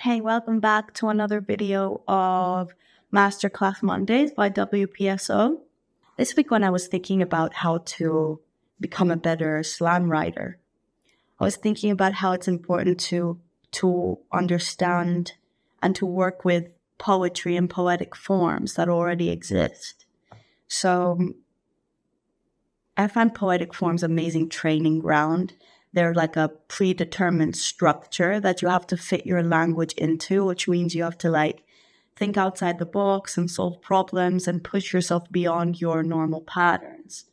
Hey, welcome back to another video of Masterclass Mondays by WPSO. This week when I was thinking about how to become a better slam writer, I was thinking about how it's important to understand and to work with poetry and poetic forms that already exist. So I find poetic forms amazing training ground. They're like a predetermined structure that you have to fit your language into, which means you have to think outside the box and solve problems and push yourself beyond your normal patterns,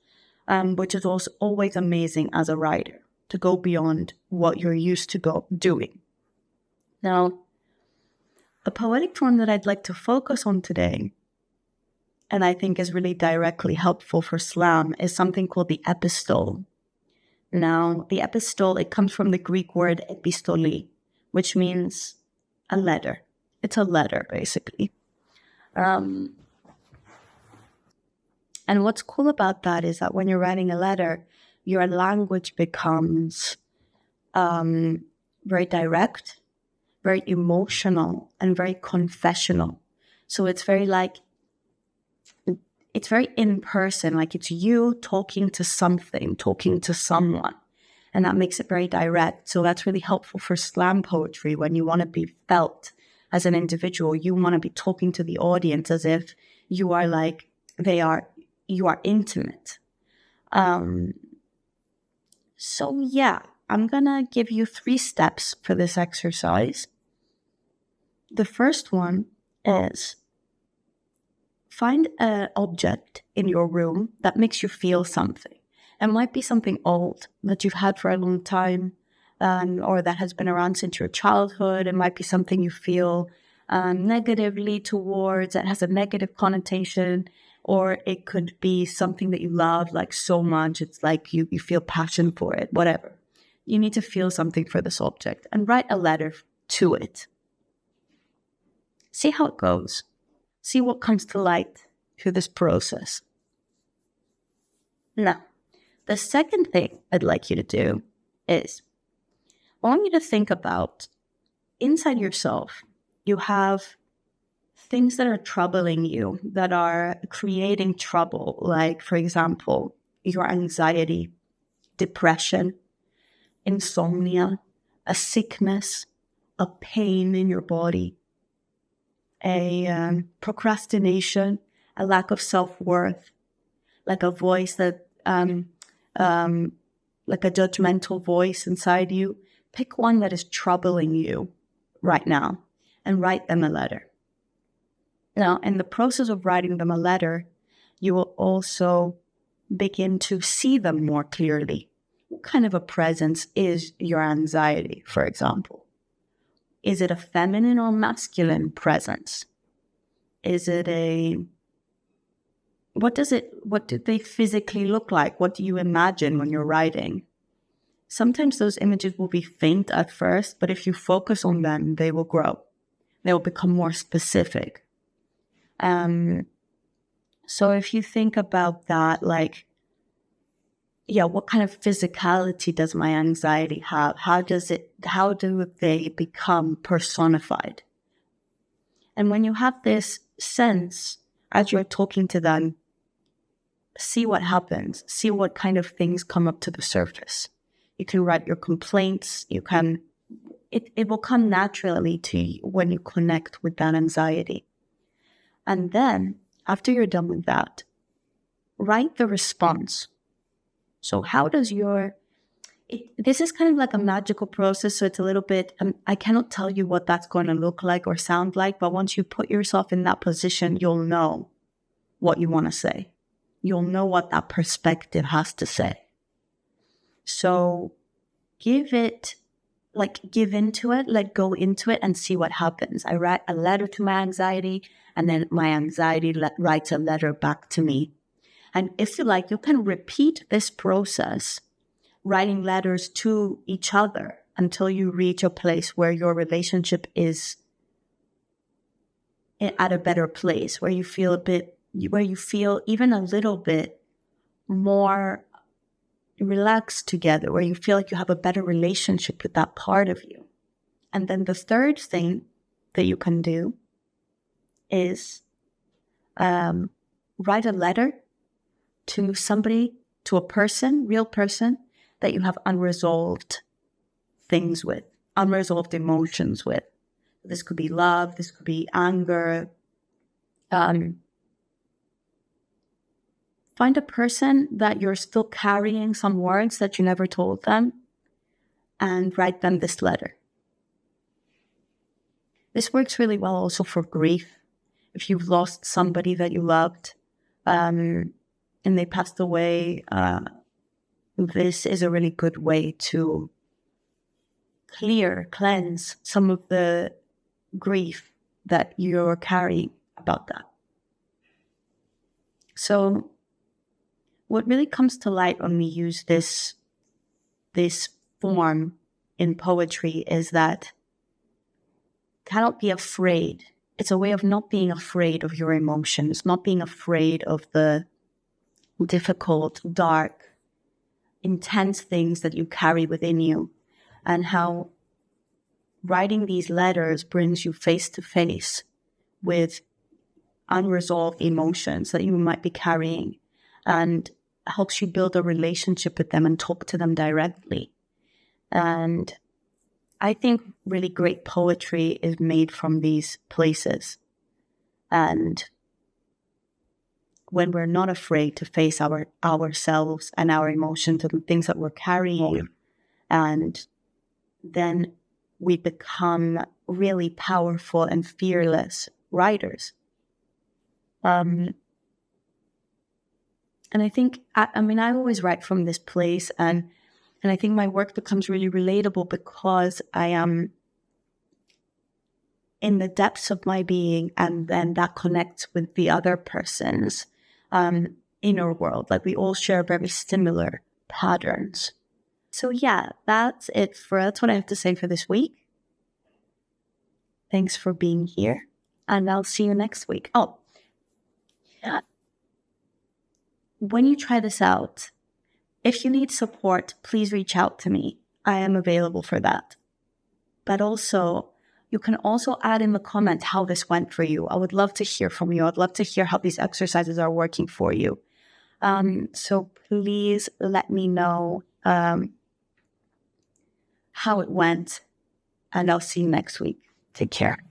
which is also always amazing as a writer, to go beyond what you're used to doing. Now, a poetic form that I'd like to focus on today, and I think is really directly helpful for slam, is something called the epistole. Now, the epistole, it comes from the Greek word epistoli, which means a letter. It's a letter, basically. And what's cool about that is that when you're writing a letter, your language becomes very direct, very emotional, and very confessional. So it's very it's very in person, like it's you talking to something, talking to someone. And that makes it very direct. So that's really helpful for slam poetry when you want to be felt as an individual. You want to be talking to the audience as if you are you are intimate. So yeah, I'm going to give you 3 steps for this exercise. The first one is find an object in your room that makes you feel something. It might be something old that you've had for a long time, or that has been around since your childhood. It might be something you feel negatively towards, that has a negative connotation, or it could be something that you love so much. It's like you feel passion for it, whatever. You need to feel something for this object and write a letter to it. See how it goes. See what comes to light through this process. Now, the second thing I'd like you to do is, I want you to think about, inside yourself, you have things that are troubling you, that are creating trouble, like, for example, your anxiety, depression, insomnia, a sickness, a pain in your body, a procrastination, a lack of self-worth, like a voice that, like a judgmental voice inside you. Pick one that is troubling you right now and write them a letter. Now, in the process of writing them a letter, you will also begin to see them more clearly. What kind of a presence is your anxiety, for example? Is it a feminine or masculine presence? Is it what do they physically look like? What do you imagine when you're writing? Sometimes those images will be faint at first, but if you focus on them, they will grow. They will become more specific. So if you think about that, what kind of physicality does my anxiety have? How do they become personified? And when you have this sense, as you're talking to them, see what happens. See what kind of things come up to the surface. You can write your complaints. It will come naturally to you when you connect with that anxiety. And then, after you're done with that, write the response. So how does this is kind of like a magical process, so it's a little bit, I cannot tell you what that's going to look like or sound like, but once you put yourself in that position, you'll know what you want to say. You'll know what that perspective has to say. So give into it, go into it and see what happens. I write a letter to my anxiety, and then my anxiety writes a letter back to me. And if you like, you can repeat this process, writing letters to each other, until you reach a place where your relationship is at a better place, where you feel even a little bit more relaxed together, where you feel like you have a better relationship with that part of you. And then the third thing that you can do is write a letter to somebody, to a person, real person, that you have unresolved things with, unresolved emotions with. This could be love, this could be anger. Find a person that you're still carrying some words that you never told them and write them this letter. This works really well also for grief. If you've lost somebody that you loved and they passed away, this is a really good way to cleanse some of the grief that you're carrying about that. So what really comes to light when we use this form in poetry is that cannot be afraid. It's a way of not being afraid of your emotions, not being afraid of the difficult, dark, intense things that you carry within you, and how writing these letters brings you face to face with unresolved emotions that you might be carrying and helps you build a relationship with them and talk to them directly. And I think really great poetry is made from these places. And when we're not afraid to face ourselves and our emotions and the things that we're carrying, and then we become really powerful and fearless writers. And I think, I always write from this place, and I think my work becomes really relatable because I am in the depths of my being, and then that connects with the other person's inner world. Like we all share very similar patterns. So yeah, that's what I have to say for this week. Thanks for being here, and I'll see you next week. Oh, yeah. When you try this out, if you need support, please reach out to me. I am available for that. But also, you can also add in the comment how this went for you. I would love to hear from you. I'd love to hear how these exercises are working for you. So please let me know how it went, and I'll see you next week. Take care.